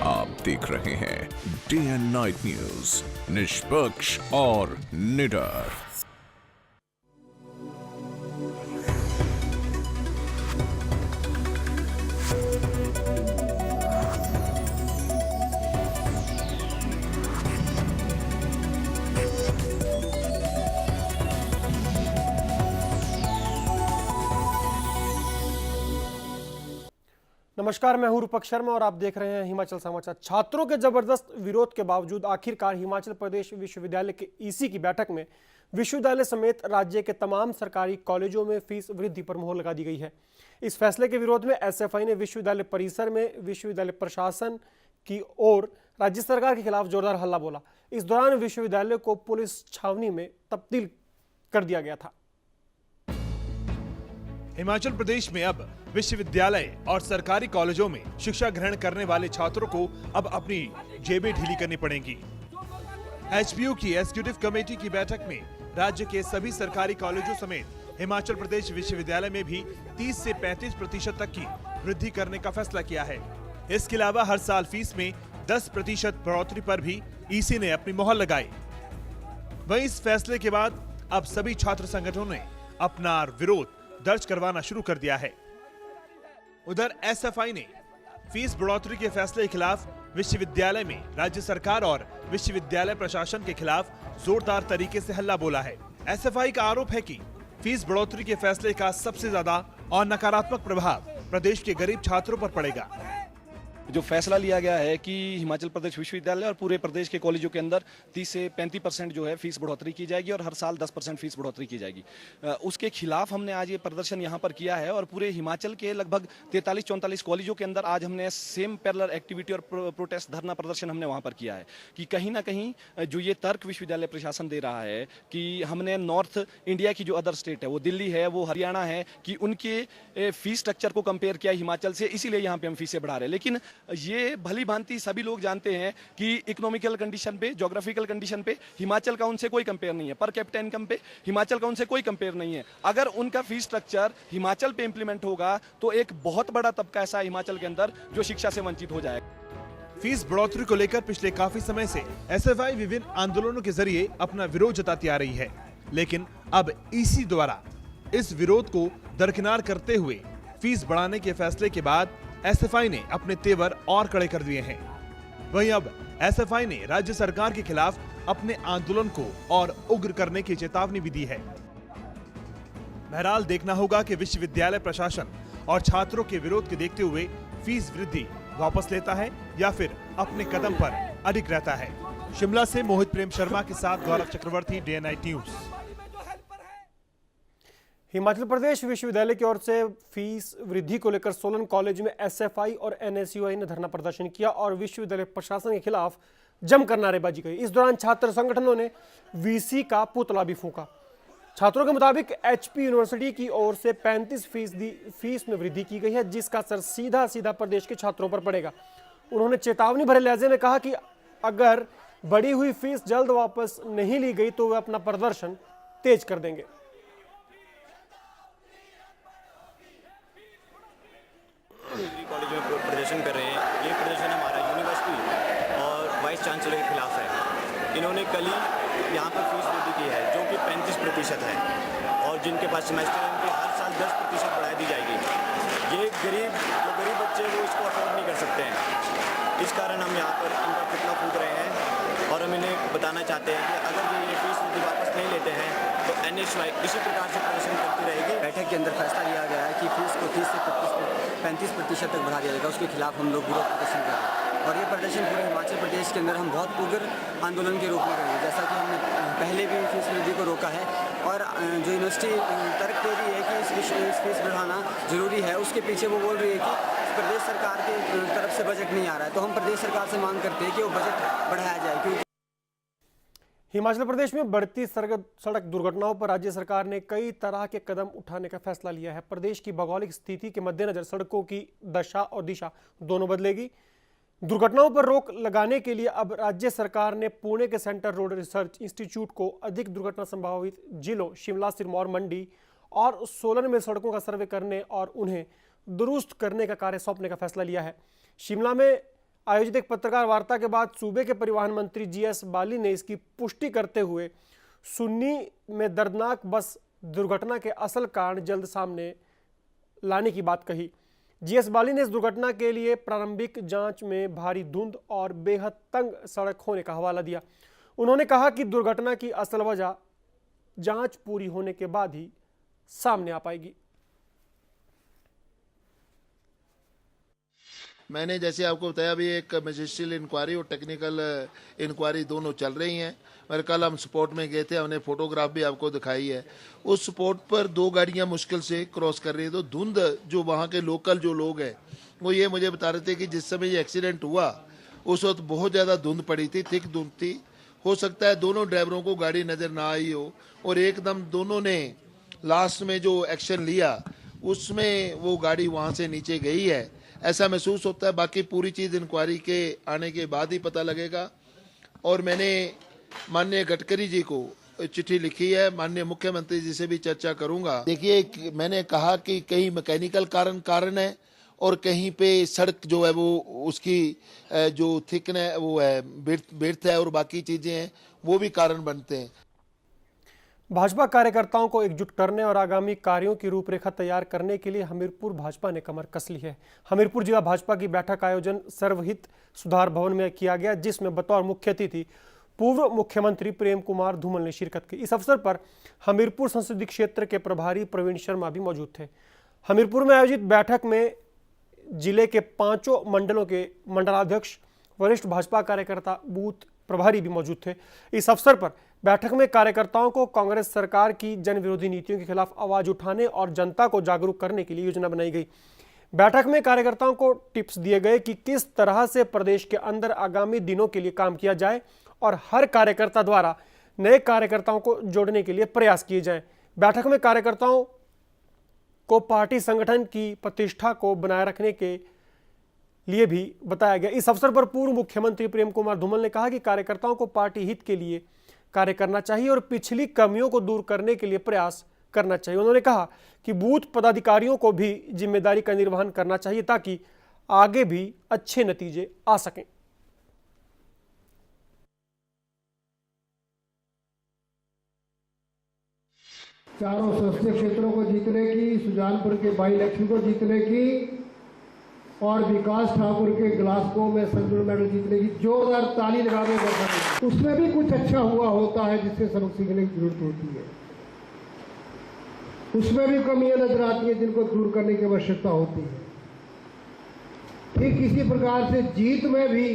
आप देख रहे हैं डे एंड नाइट न्यूज, निष्पक्ष और निडर। नमस्कार, मैं हूं रूपक शर्मा और आप देख रहे हैं हिमाचल समाचार। छात्रों के जबरदस्त विरोध के बावजूद आखिरकार हिमाचल प्रदेश विश्वविद्यालय के ईसी की बैठक में विश्वविद्यालय समेत राज्य के तमाम सरकारी कॉलेजों में फीस वृद्धि पर मुहर लगा दी गई है। इस फैसले के विरोध में एसएफआई ने विश्वविद्यालय परिसर में विश्वविद्यालय प्रशासन की ओर राज्य सरकार के खिलाफ जोरदार हल्ला बोला। इस दौरान विश्वविद्यालय को पुलिस छावनी में तब्दील कर दिया गया था। हिमाचल प्रदेश में अब विश्वविद्यालय और सरकारी कॉलेजों में शिक्षा ग्रहण करने वाले छात्रों को अब अपनी जेबें ढीली करनी पड़ेंगी। एचपीयू की एग्जीक्यूटिव कमेटी की बैठक में राज्य के सभी सरकारी कॉलेजों समेत हिमाचल प्रदेश विश्वविद्यालय में भी 30 से 35% तक की वृद्धि करने का फैसला किया है। इसके अलावा हर साल फीस में 10% बढ़ोतरी पर भी ईसी ने अपनी मोहर लगाई। वहीं इस फैसले के बाद अब सभी छात्र संगठनों ने अपना विरोध दर्ज करवाना शुरू कर दिया है। उधर एसएफआई ने फीस बढ़ोतरी के फैसले के खिलाफ विश्वविद्यालय में राज्य सरकार और विश्वविद्यालय प्रशासन के खिलाफ जोरदार तरीके से हल्ला बोला है। एसएफआई का आरोप है कि फीस बढ़ोतरी के फैसले का सबसे ज्यादा और नकारात्मक प्रभाव प्रदेश के गरीब छात्रों पर पड़ेगा। जो फैसला लिया गया है कि हिमाचल प्रदेश विश्वविद्यालय और पूरे प्रदेश के कॉलेजों के अंदर 30 से 35% जो है फीस बढ़ोतरी की जाएगी और हर साल 10% फीस बढ़ोतरी की जाएगी, उसके खिलाफ हमने आज ये प्रदर्शन यहाँ पर किया है। और पूरे हिमाचल के लगभग 43-44 कॉलेजों के अंदर आज हमने सेम पैरेलल एक्टिविटी और प्रोटेस्ट धरना प्रदर्शन हमने वहाँ पर किया है कि कहीं ना कहीं जो ये तर्क विश्वविद्यालय प्रशासन दे रहा है कि हमने नॉर्थ इंडिया की जो अदर स्टेट है, वो दिल्ली है, वो हरियाणा है, कि उनके फीस स्ट्रक्चर को कंपेयर किया हिमाचल से, इसीलिए यहाँ पे हम फीसें बढ़ा रहे हैं। लेकिन ये भली भांति सभी लोग जानते हैं कि इकोनॉमिकल कंडीशन पे, ज्योग्राफिकल कंडीशन पे हिमाचल का उनसे कोई कंपेयर नहीं है। पर कैपिटा इनकम पे हिमाचल का उनसे कोई कंपेयर नहीं है। अगर उनका फीस स्ट्रक्चर हिमाचल पे इंप्लीमेंट होगा तो एक बहुत बड़ा तबका ऐसा हिमाचल के अंदर जो शिक्षा से वंचित हो जाएगा। फीस बढ़ोतरी को लेकर पिछले काफी समय से एसएफआई विभिन्न आंदोलनों के जरिए अपना विरोध जताती आ रही है, लेकिन अब ईसी द्वारा इस विरोध को दरकिनार करते हुए फीस बढ़ाने के फैसले के बाद एसएफआई ने अपने तेवर और कड़े कर दिए हैं। वहीं अब एसएफआई ने राज्य सरकार के खिलाफ अपने आंदोलन को और उग्र करने की चेतावनी भी दी है। बहरहाल देखना होगा कि विश्वविद्यालय प्रशासन और छात्रों के विरोध के देखते हुए फीस वृद्धि वापस लेता है या फिर अपने कदम पर अडिग रहता है। शिमला से मोहित प्रेम शर्मा के साथ गौरव चक्रवर्ती, day night news. Himachal Pradesh विश्वविद्यालय की ओर से फीस वृद्धि को लेकर सोलन कॉलेज में एसएफआई और एनएसयूआई ने धरना प्रदर्शन किया और विश्वविद्यालय प्रशासन के खिलाफ जमकर नारेबाजी की। इस दौरान छात्र संगठनों ने वीसी का पुतला भी फूंका। छात्रों के मुताबिक एचपी यूनिवर्सिटी की ओर से 35% फीस में वृद्धि की गई है, जिसका असर सीधा सीधा प्रदेश के छात्रों पर पड़ेगा। उन्होंने चेतावनी भरे लहजे में कहा कि अगर बढ़ी हुई फीस जल्द वापस नहीं ली गई तो वे अपना प्रदर्शन तेज कर देंगे। कॉलेज में प्रदर्शन कर रहे हैं। ये प्रदर्शन हमारा यूनिवर्सिटी और वाइस चांसलर के खिलाफ है। इन्होंने कल ही यहाँ पर फीस वृद्धि की है जो कि 35% है और जिनके पास सेमेस्टर है उनके हर साल 10% बढ़ा दी जाएगी। ये गरीब बच्चे वो इसको अफोर्ड नहीं कर सकते हैं। इस कारण हम यहाँ पर इनका पुतला फूंक रहे हैं और हम इन्हें बताना चाहते हैं कि अगर ये फीस वृद्धि वापस नहीं लेते हैं तो एनएसयूआई इसी प्रकार से प्रदर्शन करती रहेगी। बैठक के अंदर फैसला लिया गया है कि फीस को 30 से 35% तक बढ़ा दिया जाएगा। उसके खिलाफ हम लोग विरोध प्रदर्शन कर रहे हैं और ये प्रदर्शन पूरे हिमाचल प्रदेश के अंदर हम बहुत उग्र आंदोलन के रूप में करेंगे। जैसा कि हमने पहले भी फीस वृद्धि को रोका है और जो यूनिवर्सिटी तर्क दे रही है कि इस फीस बढ़ाना जरूरी है, उसके पीछे वो बोल रही है कि प्रदेश सरकार की तरफ से बजट नहीं आ रहा है। तो हम प्रदेश सरकार से मांग करते हैं कि वो बजट बढ़ाया जाए। क्योंकि हिमाचल प्रदेश में बढ़ती सड़क दुर्घटनाओं पर राज्य सरकार ने कई तरह के कदम उठाने का फैसला लिया है। प्रदेश की भौगोलिक स्थिति के मद्देनजर सड़कों की दशा और दिशा दोनों बदलेगी। दुर्घटनाओं पर रोक लगाने के लिए अब राज्य सरकार ने पुणे के सेंटर रोड रिसर्च इंस्टीट्यूट को अधिक दुर्घटना संभावित जिलों शिमला, सिरमौर, मंडी और सोलन में सड़कों का सर्वे करने और उन्हें दुरुस्त करने का कार्य सौंपने का फैसला लिया है। शिमला में आयोजित एक पत्रकार वार्ता के बाद सूबे के परिवहन मंत्री जीएस बाली ने इसकी पुष्टि करते हुए सुन्नी में दर्दनाक बस दुर्घटना के असल कारण जल्द सामने लाने की बात कही। जीएस बाली ने इस दुर्घटना के लिए प्रारंभिक जांच में भारी धुंध और बेहद तंग सड़क होने का हवाला दिया। उन्होंने कहा कि दुर्घटना की असल वजह जांच पूरी होने के बाद ही सामने आ पाएगी। मैंने जैसे आपको बताया भी एक मैजिस्ट्रियल इंक्वायरी और टेक्निकल इंक्वायरी दोनों चल रही हैं। और कल हम स्पॉट में गए थे, हमने फोटोग्राफ भी आपको दिखाई है। उस स्पॉट पर 2 गाड़ियां मुश्किल से क्रॉस कर रही है। तो धुंध जो वहाँ के लोकल जो लोग हैं वो ये मुझे बता रहे थे कि जिस समय ये एक्सीडेंट हुआ उस वक्त बहुत ज़्यादा धुंध पड़ी थी, थिक धुंध थी। हो सकता है दोनों ड्राइवरों को गाड़ी नज़र ना आई हो और एकदम दोनों ने लास्ट में जो एक्शन लिया उसमें वो गाड़ी वहाँ से नीचे गई है, ऐसा महसूस होता है। बाकी पूरी चीज़ इंक्वायरी के आने के बाद ही पता लगेगा। और मैंने माननीय गडकरी जी को चिट्ठी लिखी है, माननीय मुख्यमंत्री जी से भी चर्चा करूंगा। देखिए, मैंने कहा कि कहीं मैकेनिकल कारण है और कहीं पे सड़क जो है वो उसकी जो थिकनेस वो है, बिर्थ है और बाकी चीज़ें हैं वो भी कारण बनते हैं। भाजपा कार्यकर्ताओं को एकजुट करने और आगामी कार्यों की रूपरेखा तैयार करने के लिए हमीरपुर भाजपा ने कमर कस ली है। हमीरपुर जिला भाजपा की बैठक आयोजन सर्वहित सुधार भवन में किया गया, जिसमें बतौर मुख्य अतिथि पूर्व मुख्यमंत्री प्रेम कुमार धूमल ने शिरकत की। इस अवसर पर हमीरपुर संसदीय क्षेत्र के प्रभारी प्रवीण शर्मा भी मौजूद थे। हमीरपुर में आयोजित बैठक में जिले के 5 मंडलों के मंडलाध्यक्ष, वरिष्ठ भाजपा कार्यकर्ता, बूथ प्रभारी भी मौजूद थे। इस अवसर पर बैठक में कार्यकर्ताओं को कांग्रेस सरकार की जन विरोधी नीतियों के खिलाफ आवाज उठाने और जनता को जागरूक करने के लिए योजना बनाई गई। बैठक में कार्यकर्ताओं को टिप्स दिए गए कि किस तरह से प्रदेश के अंदर आगामी दिनों के लिए काम किया जाए और हर कार्यकर्ता द्वारा नए कार्यकर्ताओं को जोड़ने के लिए प्रयास किए जाएं। बैठक में कार्यकर्ताओं को पार्टी संगठन की प्रतिष्ठा को बनाए रखने के लिए भी बताया गया। इस अवसर पर पूर्व मुख्यमंत्री प्रेम कुमार धूमल ने कहा कि कार्यकर्ताओं को पार्टी हित के लिए कार्य करना चाहिए और पिछली कमियों को दूर करने के लिए प्रयास करना चाहिए। उन्होंने कहा कि बूथ पदाधिकारियों को भी जिम्मेदारी का निर्वहन करना चाहिए ताकि आगे भी अच्छे नतीजे आ सकें। चारों संसदीय क्षेत्रों को जीतने की, सुजानपुर के बाई इलेक्शन को जीतने की और विकास ठाकुर के ग्लासगो में सिल्वर मेडल जीतने की जोरदार ताली लगा के उसमें भी कुछ अच्छा हुआ होता है जिससे सबक सीखने की जरूरत होती है। उसमें भी कमियां नजर आती हैं जिनको दूर करने की आवश्यकता होती है। ठीक इसी प्रकार से जीत में भी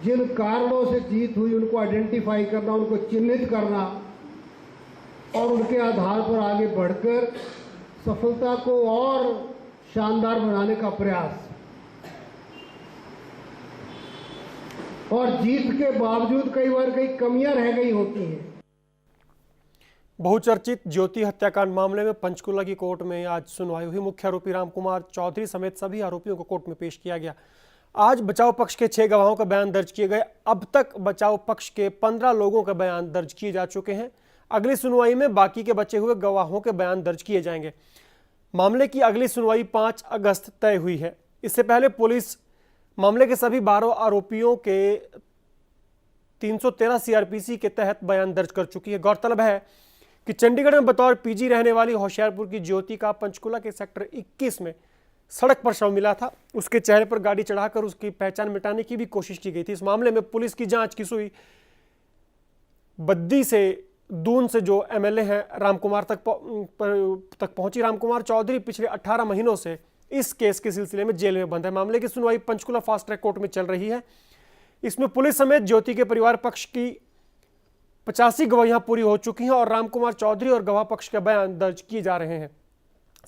जिन कारणों से जीत हुई उनको आइडेंटिफाई करना, उनको चिन्हित करना और उनके आधार पर आगे बढ़कर सफलता को और शानदार बनाने का प्रयास। और जीत के बावजूद कई बार कई कमियां रह गई होती हैं। बहुचर्चित ज्योति हत्याकांड मामले में पंचकुला की कोर्ट में आज सुनवाई हुई। मुख्य आरोपी रामकुमार चौधरी समेत सभी आरोपियों को कोर्ट में पेश किया गया। आज बचाव पक्ष के 6 गवाहों का बयान दर्ज किए गए। अब तक बचाव पक्ष के 15 लोगों का बयान दर्ज किए जा चुके हैं। अगली सुनवाई में बाकी के बचे हुए गवाहों के बयान दर्ज किए जाएंगे। मामले की अगली सुनवाई 5 अगस्त तय हुई है। इससे पहले पुलिस मामले के सभी 12 आरोपियों के 313 सीआरपीसी के तहत बयान दर्ज कर चुकी है। गौरतलब है कि चंडीगढ़ में बतौर पीजी रहने वाली होशियारपुर की ज्योति का पंचकुला के सेक्टर 21 में सड़क पर शव मिला था। उसके चेहरे पर गाड़ी चढ़ाकर उसकी पहचान मिटाने की भी कोशिश की गई थी। इस मामले में पुलिस की जांच की सुई बद्दी से दून से जो एमएलए हैं रामकुमार तक पहुंची। रामकुमार चौधरी पिछले 18 महीनों से इस केस के सिलसिले में जेल में बंद है। मामले की सुनवाई पंचकुला फास्ट ट्रैक कोर्ट में चल रही है। इसमें पुलिस समेत ज्योति के परिवार पक्ष की 85 गवाहियां पूरी हो चुकी हैं और रामकुमार चौधरी और गवाह पक्ष के बयान दर्ज किए जा रहे हैं।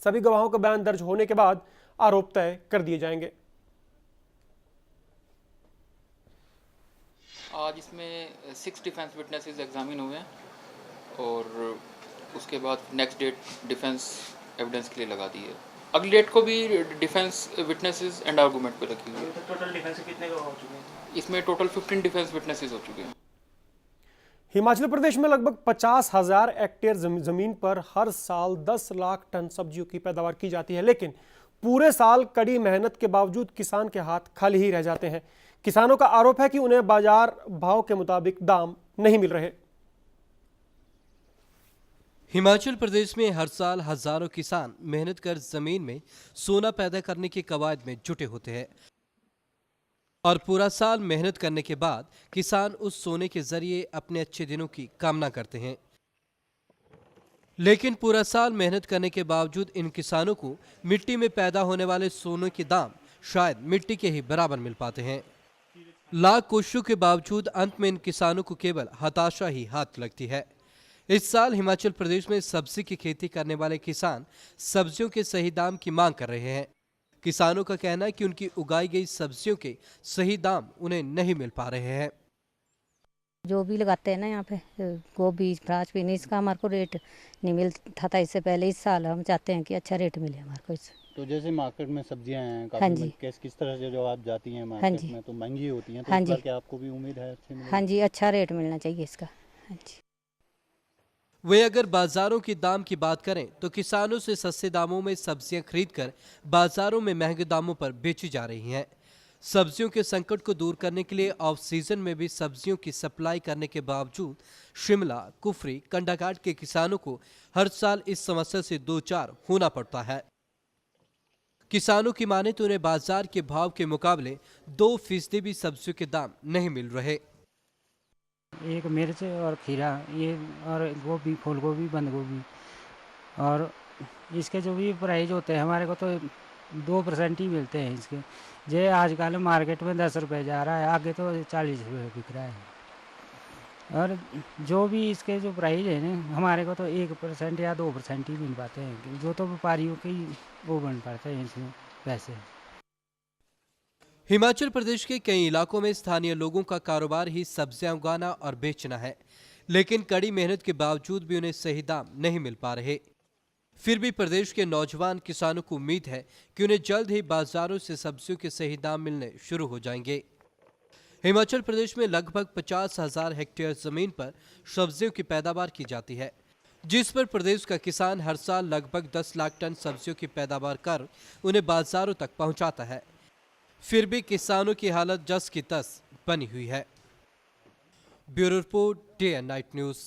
सभी गवाहों का बयान दर्ज होने के बाद आरोप तय कर दिए जाएंगे। आज इसमें 6 डिफेंस विटनेसेस एग्जामिन हुए हैं और उसके बाद नेक्स्ट डेट डिफेंस एविडेंस के लिए लगा दी है। अगली डेट को भी डिफेंस विटनेसेस एंड आर्गूमेंट पे रखी हुई है। तो टोटल डिफेंस कितने गवाह हो चुके हैं? इसमें टोटल 15 डिफेंस विटनेसेस हो चुके हैं। हिमाचल प्रदेश में लगभग 50,000 हेक्टेयर जमीन पर हर साल 10 लाख टन सब्जियों की पैदावार की जाती है, लेकिन पूरे साल कड़ी मेहनत के बावजूद किसान के हाथ खाली ही रह जाते हैं। किसानों का आरोप है कि उन्हें बाजार भाव के मुताबिक दाम नहीं मिल रहे। हिमाचल प्रदेश में हर साल हजारों किसान मेहनत कर जमीन में सोना पैदा करने की कवायद में जुटे होते हैं और पूरा साल मेहनत करने के बाद किसान उस सोने के जरिए अपने अच्छे दिनों की कामना करते हैं। लेकिन पूरा साल मेहनत करने के बावजूद इन किसानों को मिट्टी में पैदा होने वाले सोने के दाम शायद मिट्टी के ही बराबर मिल पाते हैं। लाख कोशिशों के बावजूद अंत में इन किसानों को केवल हताशा ही हाथ लगती है। इस साल हिमाचल प्रदेश में सब्जी की खेती करने वाले किसान सब्जियों के सही दाम की मांग कर रहे हैं। किसानों का कहना है कि उनकी उगाई गई सब्जियों के सही दाम उन्हें नहीं मिल पा रहे हैं। जो भी लगाते हैं ना यहाँ पे गोभी प्याज भी नहीं, इसका हमारे को रेट नहीं मिलता था इससे पहले। इस साल हम चाहते हैं कि अच्छा रेट मिले हमारे को इससे। तो जैसे मार्केट में सब्जियां हैं हाँ जी, किस तरह से जो आप जाती हैं हाँ मार्केट जी, में तो महंगी होती हैं, तो हाँ इस बार जी, क्या आपको भी उम्मीद है अच्छी मिलेगी? हाँ जी, अच्छा रेट मिलना चाहिए इसका। हाँ जी। वे अगर बाजारों के दाम की बात करें तो किसानों से सस्ते दामों में सब्जियां खरीदकर बाजारों में महंगे दामों पर बेची जा रही हैं। सब्जियों के संकट को दूर करने के लिए ऑफ सीजन में भी सब्जियों की सप्लाई करने के बावजूद शिमला, कुफरी, कंडाघाट के किसानों को हर साल इस समस्या से दो चार होना पड़ता है। किसानों की माने तो उन्हें बाजार के भाव के मुकाबले 2% भी सब्जियों के दाम नहीं मिल रहे। एक मिर्च और खीरा ये और गोभी, फूल गोभी, बंद गोभी और इसके जो भी प्राइस होते हैं हमारे को तो 2% ही मिलते हैं इसके। जे आजकल मार्केट में 10 रुपये जा रहा है, आगे तो 40 रुपये बिक रहा है। और जो भी इसके जो प्राइस है ना हमारे को तो 1% या 2% ही मिल पाते हैं, जो तो व्यापारियों के ही वो बन पाते हैं इसमें पैसे। हिमाचल प्रदेश के कई इलाकों में स्थानीय लोगों का कारोबार ही सब्जियां उगाना और बेचना है, लेकिन कड़ी मेहनत के बावजूद भी उन्हें सही दाम नहीं मिल पा रहे। फिर भी प्रदेश के नौजवान किसानों को उम्मीद है कि उन्हें जल्द ही बाजारों से सब्जियों के सही दाम मिलने शुरू हो जाएंगे। हिमाचल प्रदेश में लगभग 50,000 हेक्टेयर जमीन पर सब्जियों की पैदावार की जाती है, जिस पर प्रदेश का किसान हर साल लगभग 10 लाख टन सब्जियों की पैदावार कर उन्हें बाजारों तक पहुंचाता है। फिर भी किसानों की हालत जस की तस बनी हुई है। Bureau report, day and night news.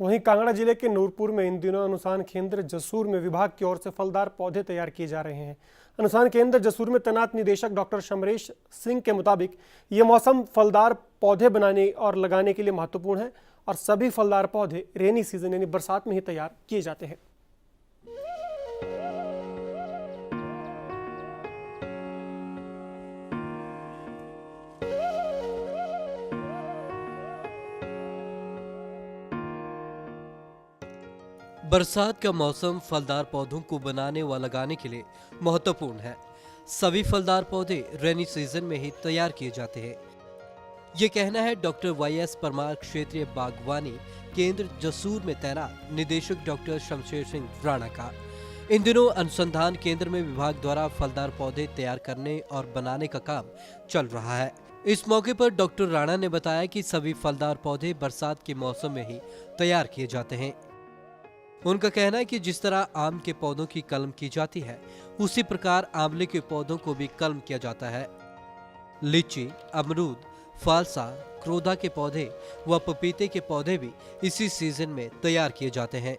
वहीं कांगड़ा जिले के नूरपुर में इन दिनों अनुसंधान केंद्र जसूर में विभाग की ओर से फलदार पौधे तैयार किए जा रहे हैं। अनुसंधान केंद्र जसूर में तैनात निदेशक डॉक्टर शमरेश सिंह के मुताबिक ये मौसम फलदार पौधे बनाने और लगाने के लिए महत्वपूर्ण है और सभी फलदार पौधे रेनी सीजन यानी बरसात में ही तैयार किए जाते हैं। बरसात का मौसम फलदार पौधों को बनाने व लगाने के लिए महत्वपूर्ण है। सभी फलदार पौधे रेनी सीजन में ही तैयार किए जाते हैं। ये कहना है डॉक्टर YS परमार, क्षेत्रीय बागवानी केंद्र जसूर में तैनात निदेशक डॉक्टर शमशेर सिंह राणा का। इन दिनों अनुसंधान केंद्र में विभाग द्वारा फलदार पौधे तैयार करने और बनाने का काम चल रहा है। इस मौके पर डॉक्टर राणा ने बताया कि सभी फलदार पौधे बरसात के मौसम में ही तैयार किए जाते हैं। उनका कहना है कि जिस तरह आम के पौधों की कलम की जाती है, उसी प्रकार आंवले के पौधों को भी कलम किया जाता है। लीची, अमरूद, फालसा, क्रोधा के पौधे व पपीते के पौधे भी इसी सीजन में तैयार किए जाते हैं।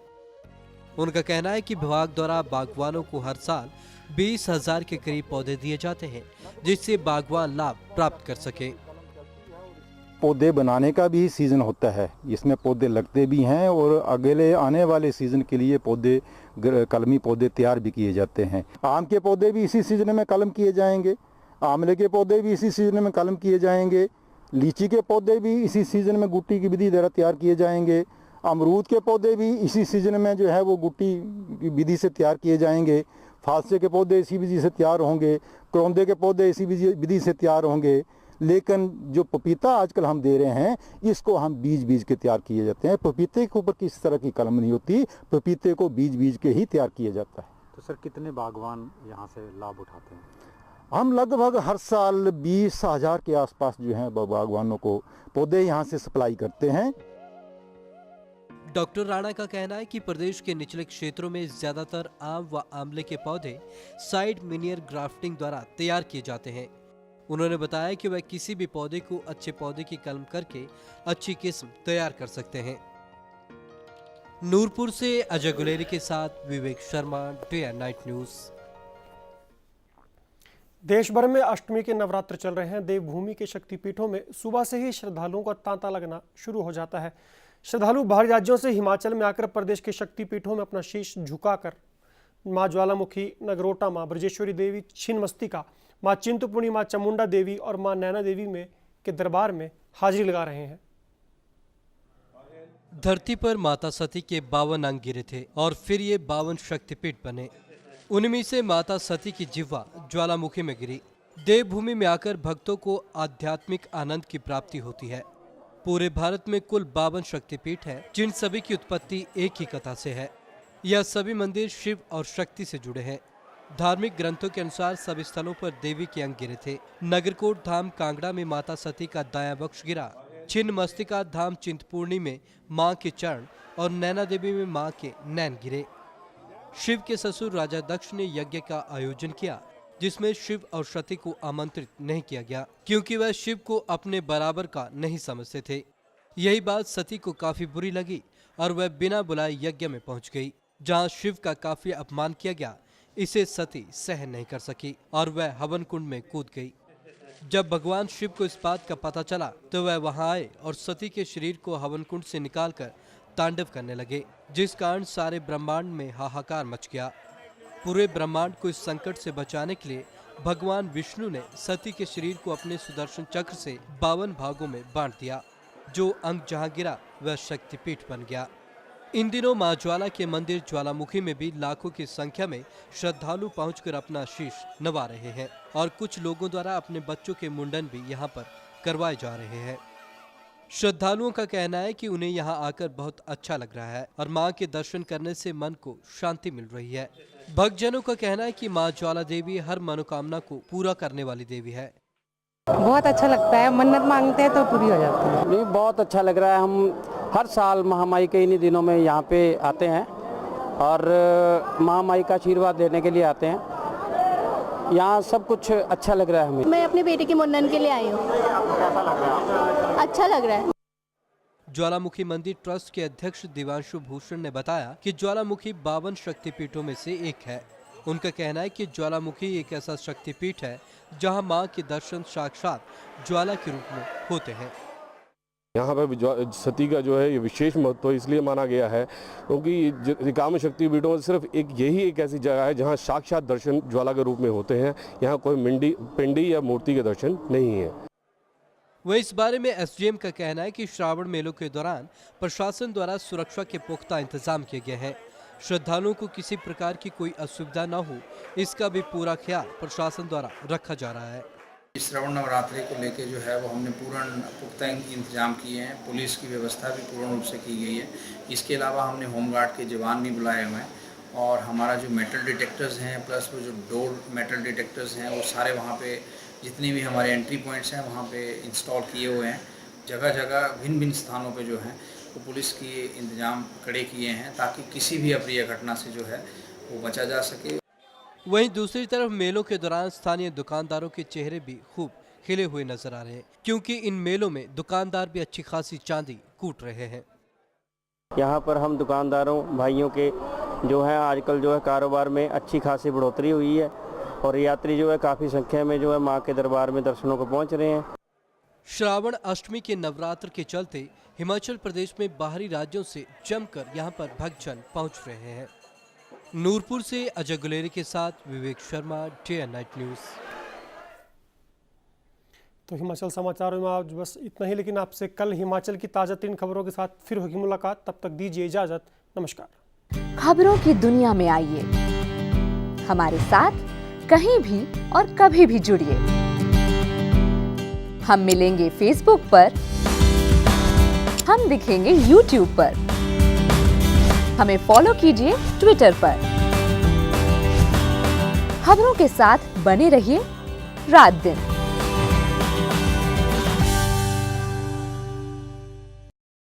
उनका कहना है कि विभाग द्वारा बागवानों को हर साल 20,000 के करीब पौधे दिए जाते हैं, जिससे बागवान लाभ प्राप्त कर सके। पौधे बनाने का भी सीज़न होता है, इसमें पौधे लगते भी हैं और अगले आने वाले सीज़न के लिए पौधे कलमी पौधे तैयार भी किए जाते हैं। आम के पौधे भी इसी सीज़न में कलम किए जाएंगे, आंवले के पौधे भी इसी सीज़न में कलम किए जाएंगे, लीची के पौधे भी इसी सीज़न में गुट्टी की विधि द्वारा तैयार किए जाएंगे, अमरूद के पौधे भी इसी सीज़न में जो है वो गुट्टी की विधि से तैयार किए जाएंगे, फालसे के पौधे इसी विधि से तैयार होंगे, करौंदे के पौधे इसी विधि से तैयार होंगे। लेकिन जो पपीता आजकल हम दे रहे हैं, इसको हम बीज के तैयार किए जाते हैं। पपीते के ऊपर किसी तरह की कलम नहीं होती, पपीते को बीज के ही तैयार किया जाता है। तो सर कितने बागवान यहाँ से लाभ उठाते हैं? हम लगभग हर साल 20,000 के आसपास जो हैं बागवानों को पौधे यहाँ से सप्लाई करते हैं। डॉक्टर राणा का कहना है कि प्रदेश के निचले क्षेत्रों में ज्यादातर आम व आंवले के पौधे साइड मिनियर ग्राफ्टिंग द्वारा तैयार किए जाते हैं। उन्होंने बताया कि वह किसी भी पौधे को अच्छे पौधे की कलम करके अच्छी किस्म तैयार कर सकते हैं। नूरपुर से अजय गुलेरी के साथ Vivek Sharma, day and night news. देश भर में अष्टमी के नवरात्र चल रहे हैं। देवभूमि के शक्तिपीठों में सुबह से ही श्रद्धालुओं का तांता लगना शुरू हो जाता है। श्रद्धालु बाहरी राज्यों से हिमाचल में आकर प्रदेश के शक्तिपीठों में अपना शीश झुकाकर मां ज्वालामुखी, नगरोटा मां ब्रजेश्वरी देवी, छिन्नमस्तिका मां चिंतपूर्णी, मां चामुंडा देवी और मां नैना देवी में के दरबार में हाजिरी लगा रहे हैं। धरती पर माता सती के 52 अंग गिरे थे और फिर ये 52 शक्तिपीठ बने। उनमें से माता सती की जिह्वा ज्वालामुखी में गिरी। देवभूमि में आकर भक्तों को आध्यात्मिक आनंद की प्राप्ति होती है। पूरे भारत में कुल 52 शक्तिपीठ है, जिन सभी की उत्पत्ति एक ही कथा से है। यह सभी मंदिर शिव और शक्ति से जुड़े हैं। धार्मिक ग्रंथों के अनुसार सभी स्थलों पर देवी के अंग गिरे थे। नगरकोट धाम कांगड़ा में माता सती का दायां वक्ष गिरा। छिन्नमस्तिका धाम चिंतपूर्णी में मां के चरण और नैना देवी में मां के नैन गिरे। शिव के ससुर राजा दक्ष ने यज्ञ का आयोजन किया, जिसमें शिव और सती को आमंत्रित नहीं किया गया, क्योंकि वह शिव को अपने बराबर का नहीं समझते थे। यही बात सती को काफी बुरी लगी और वह बिना बुलाए यज्ञ में पहुंच गई, जहां शिव का काफी अपमान किया गया। इसे सती सहन नहीं कर सकी और वह हवन कुंड में कूद गई। जब भगवान शिव को इस बात का पता चला तो वह वहां आए और सती के शरीर को हवन कुंड से निकालकर तांडव करने लगे, जिस कारण सारे ब्रह्मांड में हाहाकार मच गया। पूरे ब्रह्मांड को इस संकट से बचाने के लिए भगवान विष्णु ने सती के शरीर को अपने सुदर्शन चक्र से 52 भागों में बांट दिया। जो अंग जहां गिरा वह शक्तिपीठ बन गया। इन दिनों मां ज्वाला के मंदिर ज्वालामुखी में भी लाखों की संख्या में श्रद्धालु पहुंचकर अपना शीश नवा रहे हैं और कुछ लोगों द्वारा अपने बच्चों के मुंडन भी यहां पर करवाए जा रहे हैं। श्रद्धालुओं का कहना है कि उन्हें यहां आकर बहुत अच्छा लग रहा है और मां के दर्शन करने से मन को शांति मिल रही है। भक्तजनों का कहना है कि मां ज्वाला देवी हर मनोकामना को पूरा करने वाली देवी है। बहुत अच्छा लगता है, मन्नत मांगते हैं तो पूरी हो जाती है। नहीं, बहुत अच्छा लग रहा है। हम हर साल महामाई के इन्हीं दिनों में यहाँ पे आते हैं और महामाई का आशीर्वाद देने के लिए आते हैं। यहाँ सब कुछ अच्छा लग रहा है हमें। मैं अपने बेटे के मुंडन के लिए आई हूँ। अच्छा लग रहा है। ज्वालामुखी मंदिर ट्रस्ट के अध्यक्ष दिवांशु भूषण ने बताया कि ज्वालामुखी 52 शक्तिपीठों में से एक है। उनका कहना है कि ज्वालामुखी एक ऐसा शक्तिपीठ है जहां मां के दर्शन साक्षात ज्वाला के रूप में होते हैं। यहाँ पर सती का जो है ये विशेष महत्व इसलिए माना गया है क्योंकि 51 शक्तिपीठों में सिर्फ यही एक ऐसी जगह है जहाँ साक्षात दर्शन ज्वाला के रूप में होते हैं। यहाँ कोई पिंडी या मूर्ति के दर्शन नहीं है। वह इस बारे में एसडीएम का कहना है कि श्रावण मेलों के दौरान प्रशासन द्वारा सुरक्षा के पुख्ता इंतजाम किए गए हैं। श्रद्धालुओं को किसी प्रकार की कोई असुविधा न हो, इसका भी पूरा ख्याल प्रशासन द्वारा रखा जा रहा है। श्रावण नवरात्रि को लेकर जो है वो हमने पूर्ण पुख्ता इंतजाम किए हैं। पुलिस की व्यवस्था भी पूर्ण रूप से की गई है। इसके अलावा हमने होमगार्ड के जवान भी बुलाए हुए हैं और हमारा जो मेटल डिटेक्टर्स हैं प्लस वो जो डोर मेटल डिटेक्टर्स हैं वो सारे वहाँ पे जितने भी हमारे एंट्री पॉइंट्स हैं वहाँ पे इंस्टॉल किए हुए हैं। जगह जगह भिन्न भिन्न स्थानों पे जो है वो पुलिस के इंतजाम कड़े किए हैं ताकि किसी भी अप्रिय घटना से जो है वो बचा जा सके। वहीं दूसरी तरफ मेलों के दौरान स्थानीय दुकानदारों के चेहरे भी खूब खिले हुए नजर आ रहे हैं, क्योंकि इन मेलों में दुकानदार भी अच्छी खासी चांदी कूट रहे हैं। यहाँ पर हम दुकानदारों भाइयों के जो है आजकल जो है कारोबार में अच्छी खासी बढ़ोतरी हुई है और यात्री जो है काफ़ी संख्या में जो है माँ के दरबार में दर्शनों को पहुँच रहे हैं। श्रावण अष्टमी के नवरात्र के चलते हिमाचल प्रदेश में बाहरी राज्यों से जमकर यहाँ पर भक्तजन पहुँच रहे हैं। नूरपुर से अजय गुलेरी के साथ Vivek Sharma, day and night news. तो हिमाचल समाचारों में आज बस इतना ही, लेकिन आपसे कल हिमाचल की ताजा 3 खबरों के साथ फिर होगी मुलाकात। तब तक दीजिए इजाजत। नमस्कार। खबरों की दुनिया में आइए, हमारे साथ कहीं भी और कभी भी जुड़िए। हम मिलेंगे फेसबुक पर, हम दिखेंगे यूट्यूब पर, हमें फॉलो कीजिए ट्विटर पर। खबरों के साथ बने रहिए रात दिन।